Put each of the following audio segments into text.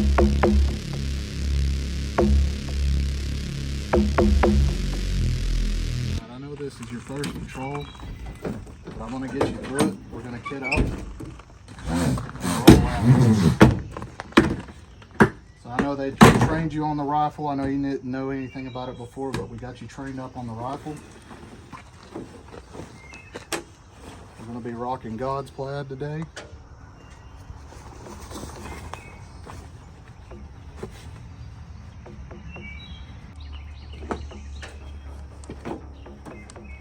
I know this is your first patrol, but I'm going to get you through it. We're going to kit up. So I know they trained you on the rifle. I know you didn't know anything about it before, but we got you trained up on the rifle. We're going to be rocking God's plaid today.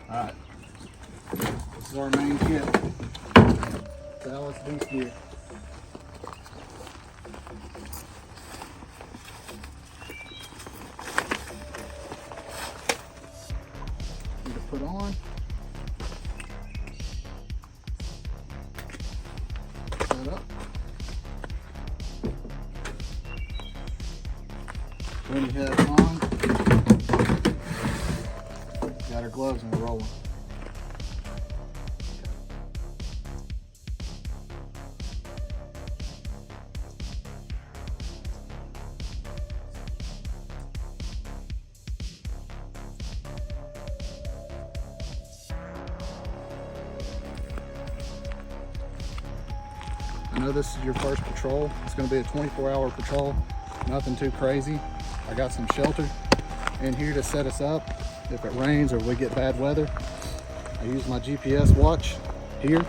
Alright, this is our main kit. Dallas Beast Gear. Need to put on. Set up. When you have it on, got our gloves and we're rolling. I know this is your first patrol. It's going to be a 24-hour patrol, nothing too crazy. I got some shelter in here to set us up if it rains or we get bad weather. I use my GPS watch here.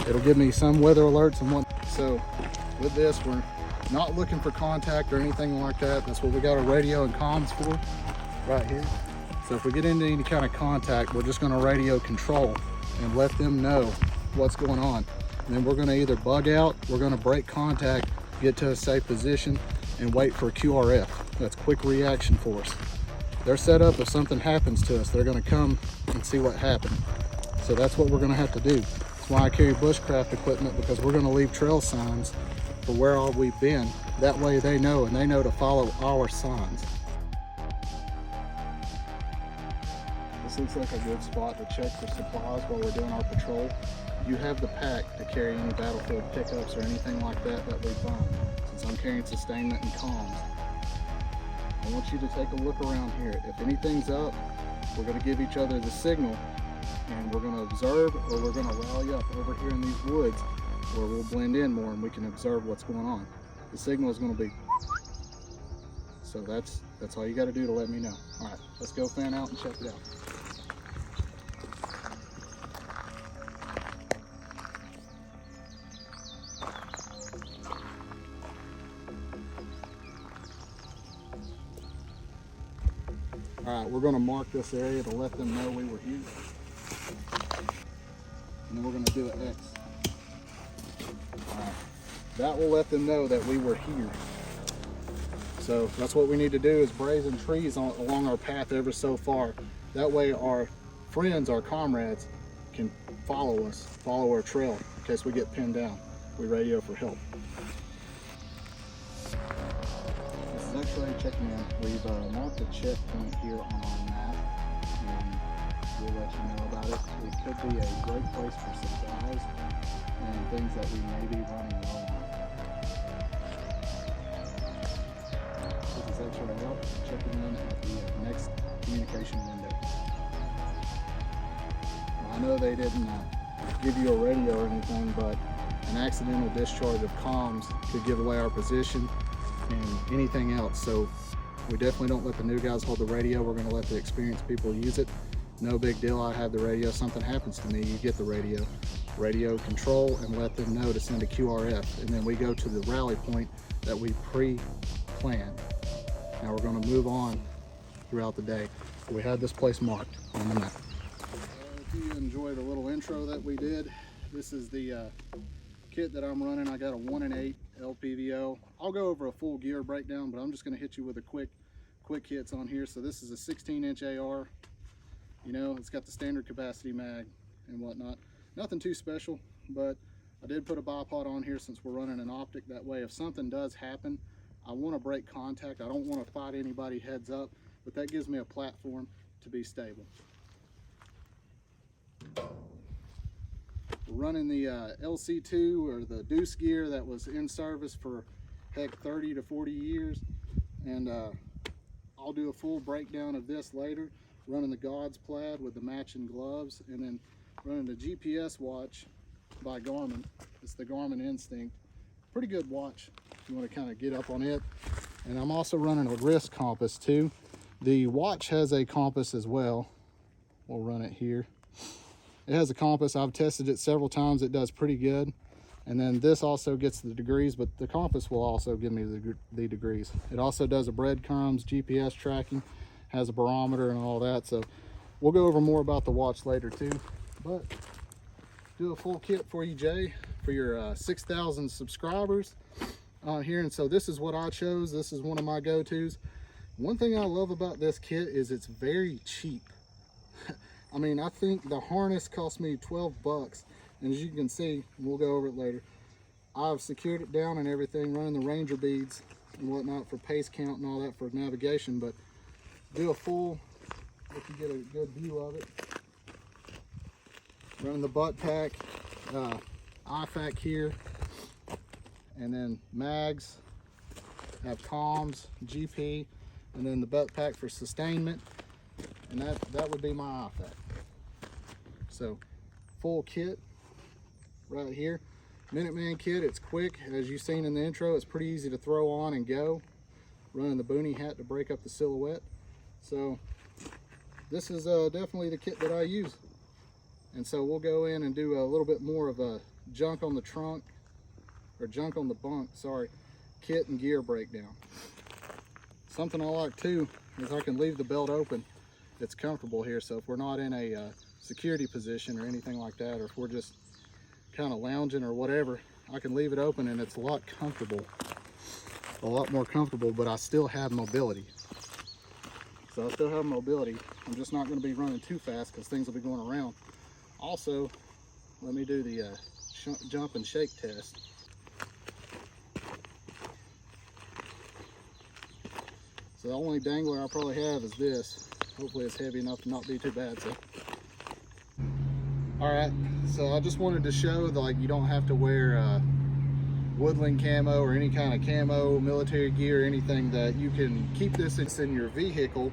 It'll give me some weather alerts and whatnot. So with this, we're not looking for contact or anything like that. That's what we got our radio and comms for right here. So if we get into any kind of contact, we're just going to radio control and let them know what's going on. And then we're going to either bug out, we're going to break contact, get to a safe position, and wait for a QRF. That's quick reaction force. They're set up if something happens to us, they're going to come and see what happened. So that's what we're going to have to do. That's why I carry bushcraft equipment, because we're going to leave trail signs for where all we've been. That way they know, and they know to follow our signs. This looks like a good spot to check for supplies while we're doing our patrol. You have the pack to carry any battlefield pickups or anything like that we find. Since I'm carrying sustainment and comms, I want you to take a look around here. If anything's up, we're going to give each other the signal, and we're going to observe, or we're going to rally up over here in these woods where we'll blend in more and we can observe what's going on. The signal is going to be, so that's all you got to do to let me know. All right, let's go fan out and check it out. All right, we're going to mark this area to let them know we were here. And then we're going to do an X. All right, that will let them know that we were here. So that's what we need to do, is brazen trees along our path ever so far. That way our friends, our comrades, can follow us, follow our trail in case we get pinned down. We radio for help. Actually checking in. We've marked a checkpoint here on our map, and we'll let you know about it. It could be a great place for supplies and things that we may be running low on. This is actually out, checking in at the next communication window. I know they didn't give you a radio or anything, but an accidental discharge of comms could give away our position and anything else. So we definitely don't let the new guys hold the radio. We're going to let the experienced people use it. No big deal. I have the radio. Something happens to me, you get the radio control, and let them know to send a QRF, and then we go to the rally point that we pre-planned. Now we're going to move on throughout the day. We had this place marked on the map. If you enjoyed a little intro that we did, this is the kit that I'm running. I got a 1-in-8 LPVO. I'll go over a full gear breakdown, but I'm just going to hit you with a quick hits on here. So this is a 16-inch AR. You know, it's got the standard capacity mag and whatnot. Nothing too special, but I did put a bipod on here since we're running an optic. That way, if something does happen, I want to break contact. I don't want to fight anybody heads up, but that gives me a platform to be stable. We're running the LC2 or the Deuce gear that was in service for heck 30 to 40 years. And I'll do a full breakdown of this later, running the God's plaid with the matching gloves, and then running the GPS watch by Garmin. It's the Garmin Instinct. Pretty good watch if you want to kind of get up on it. And I'm also running a wrist compass too. The watch has a compass as well. We'll run it here. It has a compass. I've tested it several times. It does pretty good. And then this also gets the degrees, but the compass will also give me the degrees. It also does a breadcrumbs, GPS tracking, has a barometer and all that. So we'll go over more about the watch later too. But do a full kit for you, Jay, for your 6,000 subscribers on here. And so this is what I chose. This is one of my go-tos. One thing I love about this kit is it's very cheap. I mean, I think the harness cost me 12 bucks. And as you can see, we'll go over it later, I've secured it down and everything, running the Ranger beads and whatnot for pace count and all that for navigation. But do a full, if you get a good view of it. Running the butt pack, IFAC here, and then mags, have comms, GP, and then the butt pack for sustainment, and that would be my IFAC. So full kit right here. Minuteman kit, it's quick. As you've seen in the intro, it's pretty easy to throw on and go. Running the boonie hat to break up the silhouette. So this is definitely the kit that I use. And so we'll go in and do a little bit more of a junk on the trunk, or junk on the bunk, sorry, kit and gear breakdown. Something I like too is I can leave the belt open. It's comfortable here, so if we're not in a security position or anything like that, or if we're just kind of lounging or whatever, I can leave it open and it's a lot more comfortable, but I still have mobility. So I still have mobility. I'm just not going to be running too fast because things will be going around. Also, let me do the jump and shake test. So the only dangler I probably have is this. Hopefully it's heavy enough to not be too bad. So, all right. So I just wanted to show that, like, you don't have to wear woodland camo or any kind of camo, military gear, anything, that you can keep this in your vehicle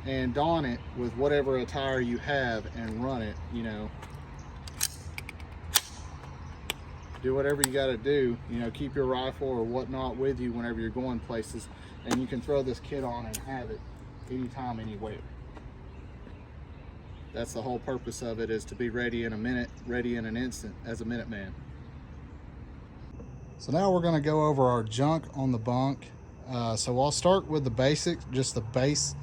and don it with whatever attire you have and run it, you know. Do whatever you got to do, you know, keep your rifle or whatnot with you whenever you're going places, and you can throw this kit on and have it anytime, anywhere. That's the whole purpose of it, is to be ready in a minute, ready in an instant as a Minuteman. So now we're going to go over our junk on the bunk. So I'll start with the basics, just the base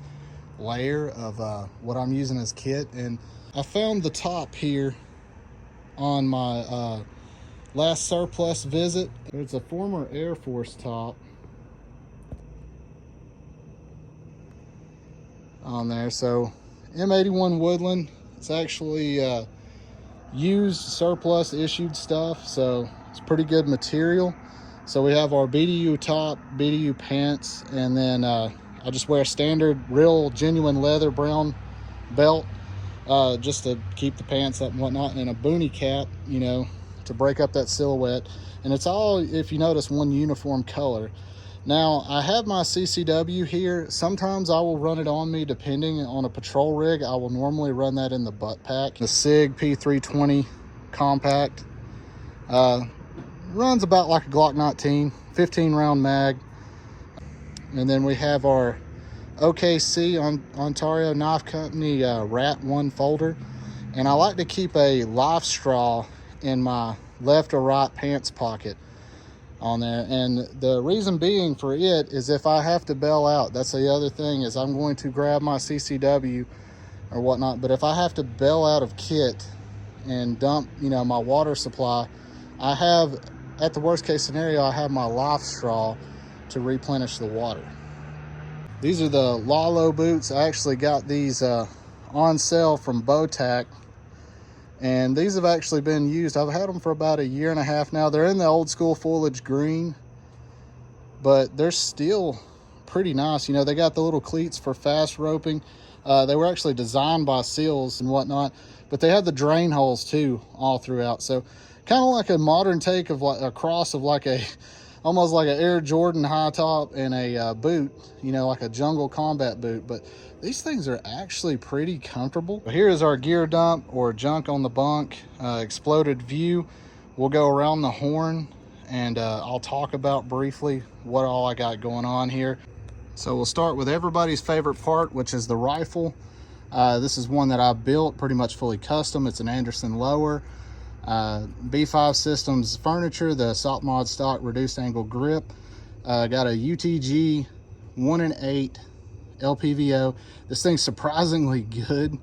layer of what I'm using as kit. And I found the top here on my last surplus visit. It's a former Air Force top on there. So M81 Woodland, it's actually used surplus issued stuff, so it's pretty good material. So we have our BDU top, BDU pants, and then I just wear a standard real genuine leather brown belt just to keep the pants up and whatnot, and a boonie cap, you know, to break up that silhouette. And it's all, if you notice, one uniform color. Now I have my CCW here. Sometimes I will run it on me depending on a patrol rig. I will normally run that in the butt pack. The SIG P320 compact runs about like a Glock 19, 15 round mag. And then we have our OKC Ontario Knife Company Rat 1 folder. And I like to keep a life straw in my left or right pants pocket on there. And the reason being for it is if I have to bail out, that's the other thing, is I'm going to grab my CCW or whatnot. But if I have to bail out of kit and dump, you know, my water supply, I have, at the worst case scenario, I have my life straw to replenish the water. These are the Lalo boots. I actually got these on sale from Botac, and these have actually been used. I've had them for about a year and a half now. They're in the old school foliage green, but they're still pretty nice. You know, they got the little cleats for fast roping. They were actually designed by SEALs and whatnot, but they had the drain holes too all throughout. So kind of like a modern take of like a cross of like a almost like an Air Jordan high top and a boot, you know, like a jungle combat boot. But these things are actually pretty comfortable. Here is our gear dump, or junk on the bunk, exploded view. We'll go around the horn, and I'll talk about briefly what all I got going on here. So we'll start with everybody's favorite part, which is the rifle. This is one that I built pretty much fully custom. It's an Anderson lower. B5 Systems furniture, the Salt Mod stock reduced angle grip. Got a UTG 1-8 LPVO. This thing's surprisingly good,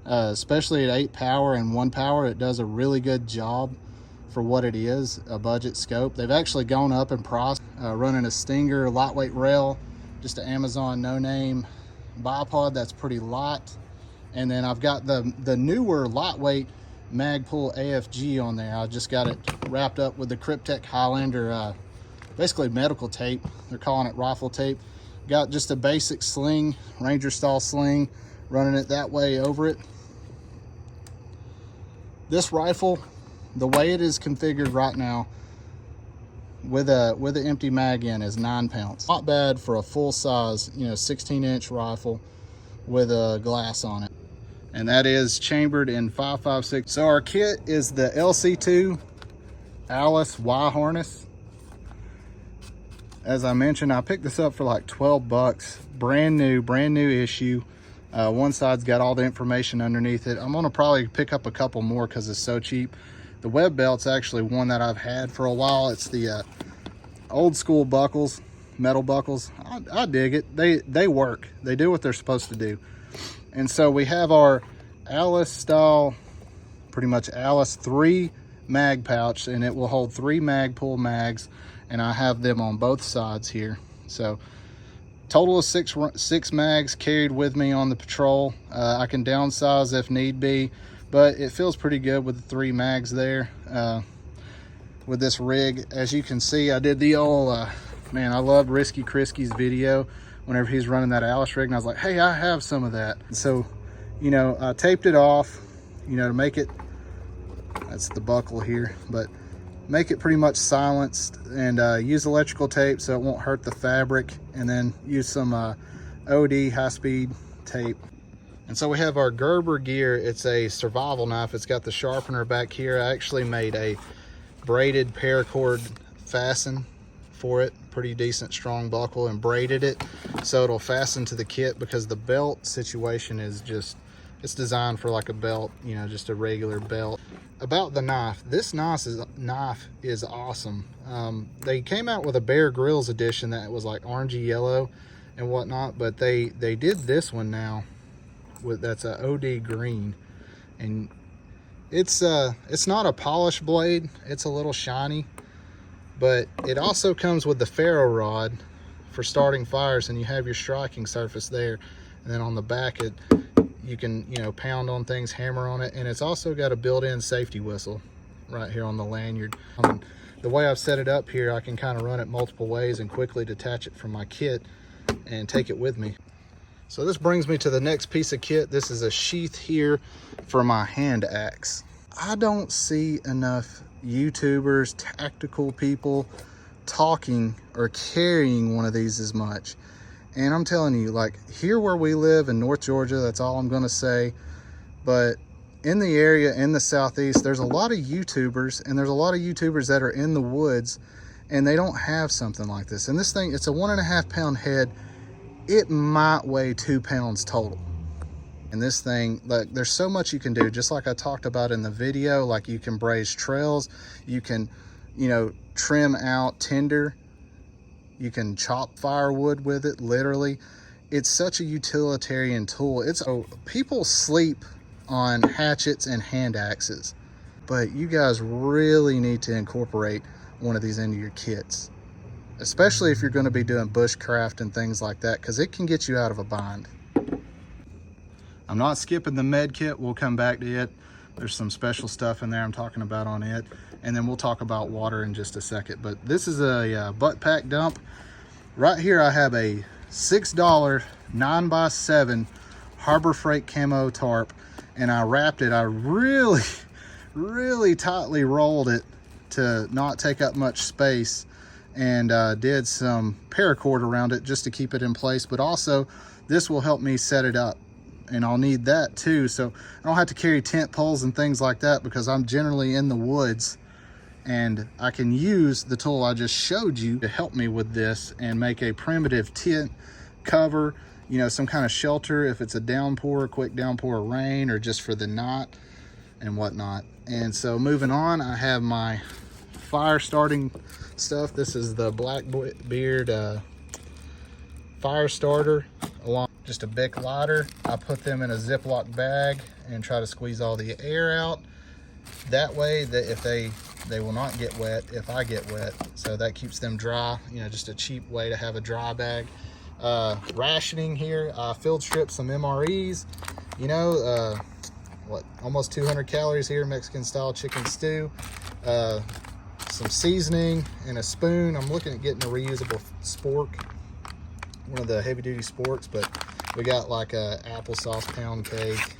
especially at 8 power and 1 power. It does a really good job for what it is, a budget scope. They've actually gone up in price, running a Stinger lightweight rail, just an Amazon no-name bipod that's pretty light. And then I've got the newer lightweight Magpul AFG on there. I just got it wrapped up with the Cryptek Highlander, basically medical tape. They're calling it rifle tape. Got just a basic sling, Ranger style sling, running it that way over it. This rifle, the way it is configured right now, with an empty mag in, is 9 pounds. Not bad for a full size, you know, 16-inch rifle with a glass on it. And that is chambered in 5.56. So our kit is the LC2 Alice Y harness. As I mentioned, I picked this up for like 12 bucks. Brand new issue. One side's got all the information underneath it. I'm gonna probably pick up a couple more because it's so cheap. The web belt's actually one that I've had for a while. It's the old school buckles, metal buckles. I dig it. They work. They do what they're supposed to do. And so we have our Alice style, pretty much Alice 3 mag pouch, and it will hold 3 Magpul mags, and I have them on both sides here. So total of six mags carried with me on the patrol. I can downsize if need be, but it feels pretty good with the 3 mags there. With this rig, as you can see, I did the old, man, I love Risky Krisky's video whenever he's running that Alice rig, and I was like, hey, I have some of that. So, you know, I taped it off, you know, to make it, that's the buckle here, but make it pretty much silenced, and use electrical tape so it won't hurt the fabric, and then use some OD high-speed tape. And so we have our Gerber gear. It's a survival knife. It's got the sharpener back here. I actually made a braided paracord fasten for it, pretty decent strong buckle, and braided it so it'll fasten to the kit, because the belt situation is just, it's designed for like a belt, you know, just a regular belt. About the knife, this knife is awesome. They came out with a Bear Grylls edition that was like orangey yellow and whatnot, but they did this one now with, that's a OD green, and it's not a polished blade, it's a little shiny, but it also comes with the ferro rod for starting fires, and you have your striking surface there, and then on the back you can, you know, pound on things, hammer on it, and it's also got a built-in safety whistle right here on the lanyard. The way I've set it up here, I can kind of run it multiple ways and quickly detach it from my kit and take it with me. So this brings me to the next piece of kit. This is a sheath here for my hand axe. I don't see enough YouTubers, tactical people talking or carrying one of these as much. And I'm telling you, like, here where we live in North Georgia, that's all I'm gonna say, but in the area in the Southeast, there's a lot of YouTubers, and there's a lot of YouTubers that are in the woods, and they don't have something like this. And this thing, it's a 1.5 pound head. It might weigh 2 pounds total. And this thing, like, there's so much you can do, just like I talked about in the video. Like, you can braze trails, you can, you know, trim out tinder, you can chop firewood with it, literally. It's such a utilitarian tool. People sleep on hatchets and hand axes, but you guys really need to incorporate one of these into your kits, especially if you're going to be doing bushcraft and things like that, because it can get you out of a bind. I'm not skipping the med kit. We'll come back to it. There's some special stuff in there I'm talking about on it, and then we'll talk about water in just a second. But this is a butt pack dump. Right here I have a $6 9x7 Harbor Freight camo tarp, and I wrapped it. I really tightly rolled it to not take up much space, and did some paracord around it just to keep it in place, but also this will help me set it up, and I'll need that too, so I don't have to carry tent poles and things like that, because I'm generally in the woods, and I can use the tool I just showed you to help me with this and make a primitive tent cover, you know, some kind of shelter if it's a downpour, quick downpour of rain, or just for the night and whatnot. And so moving on, I have my fire starting stuff. This is the Blackbeard fire starter, along just a Bic lighter. I put them in a Ziploc bag and try to squeeze all the air out. That way, that if they will not get wet if I get wet, so that keeps them dry. You know, just a cheap way to have a dry bag. Rationing here, I field strip some MREs, you know, what, almost 200 calories here, Mexican style chicken stew, some seasoning and a spoon. I'm looking at getting a reusable spork, one of the heavy duty sporks, but we got like a applesauce pound cake.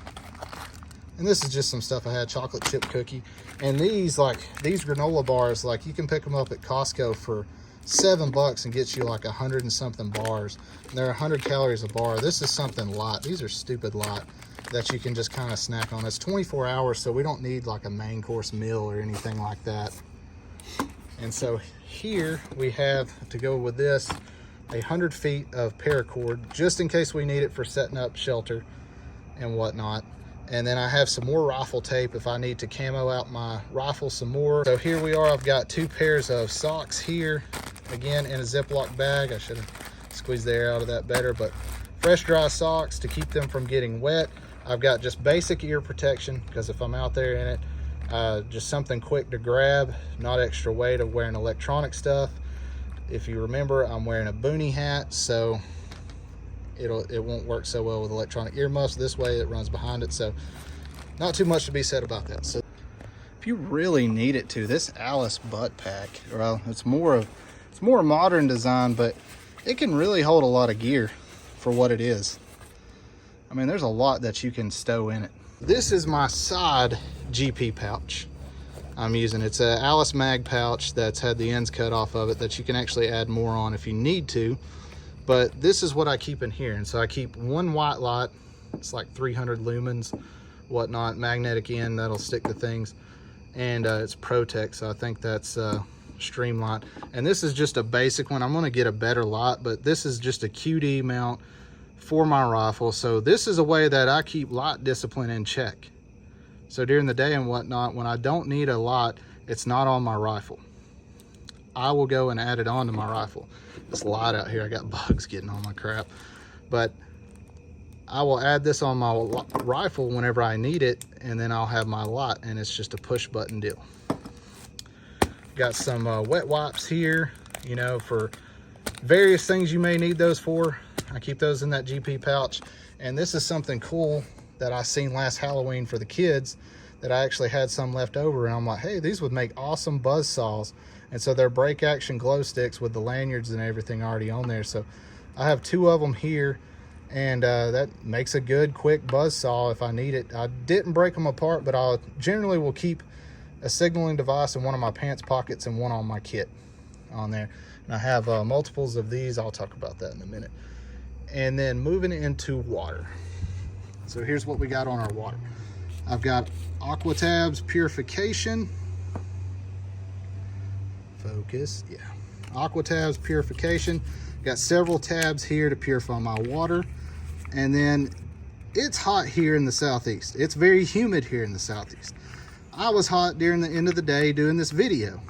And this is just some stuff I had, chocolate chip cookie. And these granola bars, like you can pick them up at Costco for $7 and get you like 100 and something bars. And they're 100 calories a bar. This is something light. These are stupid light that you can just kind of snack on. It's 24 hours, so we don't need like a main course meal or anything like that. And so here we have, to go with this, 100 feet of paracord, just in case we need it for setting up shelter and whatnot. And then I have some more rifle tape if I need to camo out my rifle some more. So here we are, I've got 2 pairs of socks here, again in a Ziploc bag. I should have squeezed the air out of that better, but fresh dry socks to keep them from getting wet. I've got just basic ear protection, because if I'm out there in it, just something quick to grab, not extra weight of wearing electronic stuff. If you remember, I'm wearing a boonie hat, so it won't work so well with electronic earmuffs. This way it runs behind it, so not too much to be said about that. So if you really need it to, this Alice butt pack, well, it's more modern design, but it can really hold a lot of gear for what it is. I mean, there's a lot that you can stow in it. This is my side GP pouch I'm using. It's a Alice mag pouch that's had the ends cut off of it that you can actually add more on if you need to. But this is what I keep in here. And so I keep one white light. It's like 300 lumens, whatnot, magnetic end that'll stick to things. And it's Protec, so I think that's Streamlight. And this is just a basic one. I'm gonna get a better light, but this is just a QD mount for my rifle. So this is a way that I keep light discipline in check. So during the day and whatnot, when I don't need a light, it's not on my rifle, I will go and add it on to my rifle. It's light out here, I got bugs getting on my crap, but I will add this on my rifle whenever I need it, and then I'll have my light, and it's just a push button deal. Got some wet wipes here, you know, for various things you may need those for. I keep those in that GP pouch. And this is something cool that I seen last Halloween for the kids, that I actually had some left over, and I'm like, hey, these would make awesome buzz saws. And so they're break action glow sticks with the lanyards and everything already on there. So I have 2 of them here, and that makes a good quick buzz saw if I need it. I didn't break them apart, but I generally will keep a signaling device in one of my pants pockets and one on my kit on there. And I have multiples of these. I'll talk about that in a minute. And then moving into water. So here's what we got on our water. I've got Aquatabs Purification. Focus, yeah. Aquatabs Purification. Got several tabs here to purify my water. And then it's hot here in the southeast. It's very humid here in the southeast. I was hot during the end of the day doing this video.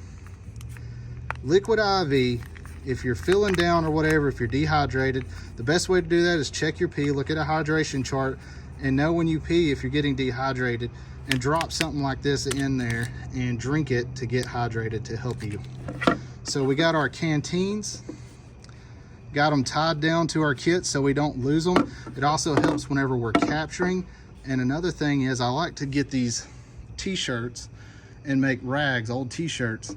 Liquid IV, if you're feeling down or whatever, if you're dehydrated, the best way to do that is check your pee, look at a hydration chart, and know when you pee if you're getting dehydrated, and drop something like this in there and drink it to get hydrated to help you. So we got our canteens, got them tied down to our kit so we don't lose them. It also helps whenever we're capturing. And another thing is, I like to get these t-shirts and make rags, old t-shirts,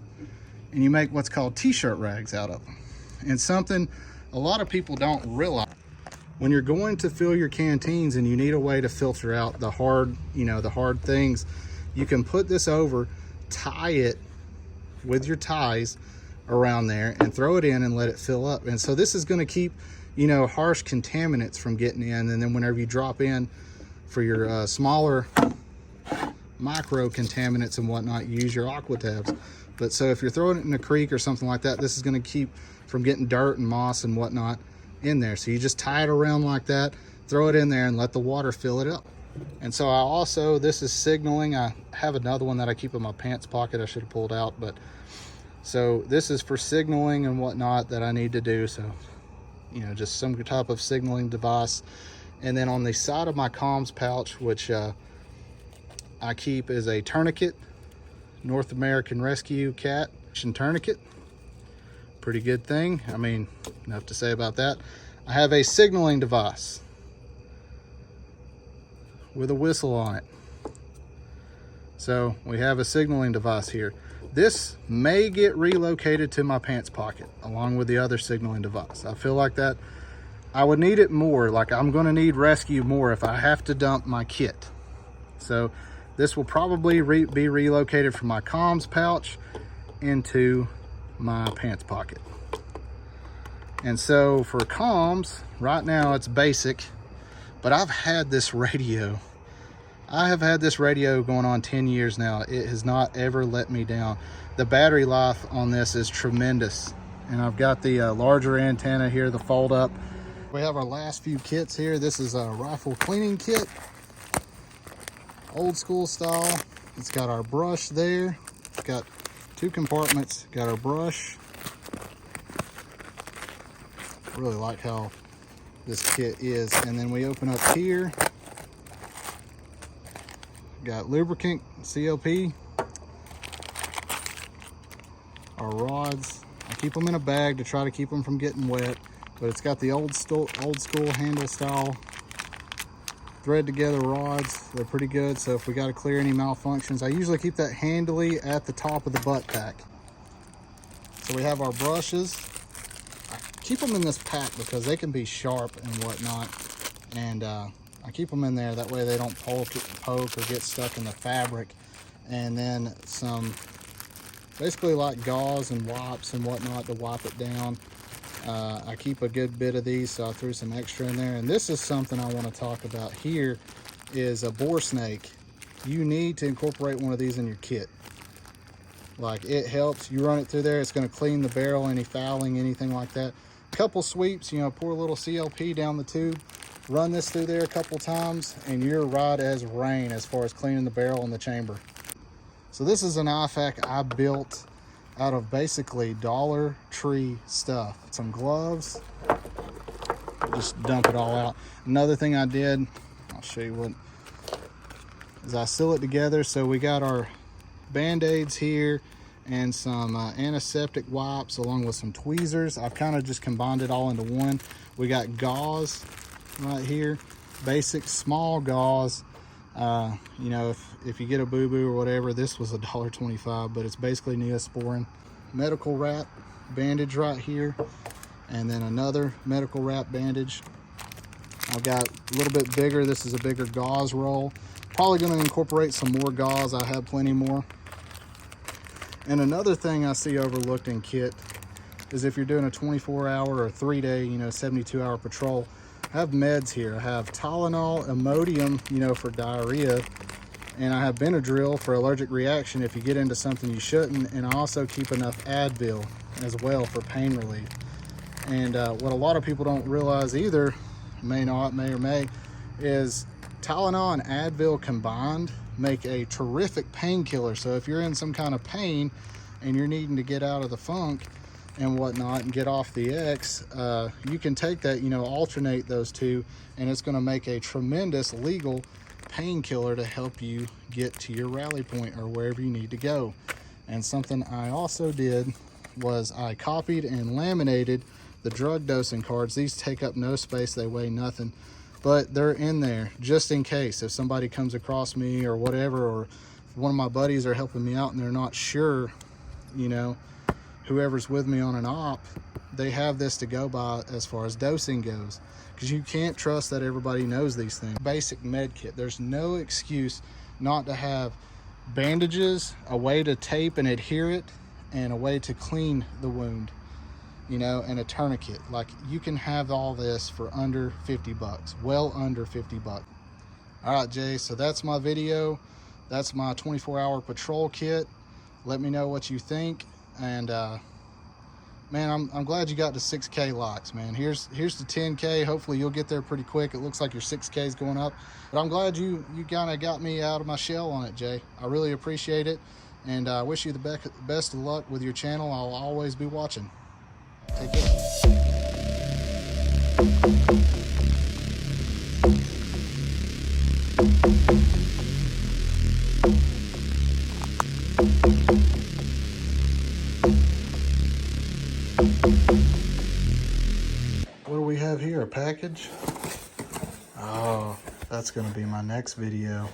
and you make what's called t-shirt rags out of them. And something a lot of people don't realize, when you're going to fill your canteens and you need a way to filter out the hard, you know, the hard things, you can put this over, tie it with your ties around there and throw it in and let it fill up. And so this is going to keep, you know, harsh contaminants from getting in. And then whenever you drop in for your smaller micro contaminants and whatnot, use your aqua tabs. But so if you're throwing it in a creek or something like that, this is going to keep from getting dirt and moss and whatnot in there. So you just tie it around like that, throw it in there, and let the water fill it up. And so I also, this is signaling. I have another one that I keep in my pants pocket. I should have pulled out, but so this is for signaling and whatnot that I need to do. So, you know, just some type of signaling device. And then on the side of my comms pouch, which I keep, is a tourniquet, North American Rescue Cat tourniquet. Pretty good thing. I mean, enough to say about that. I have a signaling device with a whistle on it. So we have a signaling device here. This may get relocated to my pants pocket along with the other signaling device. I feel like that I would need it more. Like, I'm going to need rescue more if I have to dump my kit. So this will probably be relocated from my comms pouch into my pants pocket. And so for comms, right now it's basic, but I've had this radio. I have had this radio going on 10 years now. It has not ever let me down. The battery life on this is tremendous. And I've got the larger antenna here, the fold up. We have our last few kits here. This is a rifle cleaning kit, old school style. It's got our brush there. It's got 2 compartments. Got our brush. Really like how this kit is. And then we open up here. Got lubricant, CLP, our rods. I keep them in a bag to try to keep them from getting wet, but it's got the old school handle style thread together rods. They're pretty good. So if we got to clear any malfunctions, I usually keep that handily at the top of the butt pack. So we have our brushes. I keep them in this pack because they can be sharp and whatnot, and I keep them in there, that way they don't poke or get stuck in the fabric. And then some, basically like gauze and wipes and whatnot to wipe it down. I keep a good bit of these, so I threw some extra in there. And this is something I want to talk about here, is a bore snake. You need to incorporate one of these in your kit. Like, it helps. You run it through there, it's going to clean the barrel, any fouling, anything like that. Couple sweeps, you know, pour a little CLP down the tube. Run this through there a couple times and you're right as rain as far as cleaning the barrel and the chamber. So this is an IFAK I built out of basically Dollar Tree stuff. Some gloves, just dump it all out. Another thing I did, I'll show you what, is I seal it together. So we got our Band-Aids here and some antiseptic wipes along with some tweezers. I've kind of just combined it all into one. We got gauze right here, basic small gauze. You know, if you get a boo-boo or whatever, this was $1.25, but it's basically Neosporin. Medical wrap bandage right here, and then another medical wrap bandage. I've got a little bit bigger, this is a bigger gauze roll. Probably going to incorporate some more gauze, I have plenty more. And another thing I see overlooked in kit is if you're doing a 24-hour or 3-day, you know, 72-hour patrol, I have meds here. I have Tylenol, Imodium, you know, for diarrhea, and I have Benadryl for allergic reaction if you get into something you shouldn't, and I also keep enough Advil as well for pain relief. And what a lot of people don't realize either, may or may, is Tylenol and Advil combined make a terrific painkiller. So if you're in some kind of pain and you're needing to get out of the funk and whatnot and get off the X, you can take that, you know, alternate those two, and it's going to make a tremendous legal painkiller to help you get to your rally point or wherever you need to go. And something I also did was I copied and laminated the drug dosing cards. These take up no space, they weigh nothing, but they're in there just in case if somebody comes across me or whatever, or one of my buddies are helping me out and they're not sure, you know, whoever's with me on an op, they have this to go by as far as dosing goes, because you can't trust that everybody knows these things. Basic med kit, there's no excuse not to have bandages, a way to tape and adhere it, and a way to clean the wound, you know, and a tourniquet. Like, you can have all this for under 50 bucks, well under 50 bucks. All right, Jay, so that's my video. That's my 24-hour patrol kit. Let me know what you think. And man, I'm glad you got to 6K likes, man. Here's the 10K. Hopefully you'll get there pretty quick. It looks like your 6K is going up. But I'm glad you kind of got me out of my shell on it, Jay. I really appreciate it. And I wish you the best of luck with your channel. I'll always be watching. Take care. What do we have here? A package? Oh, that's going to be my next video.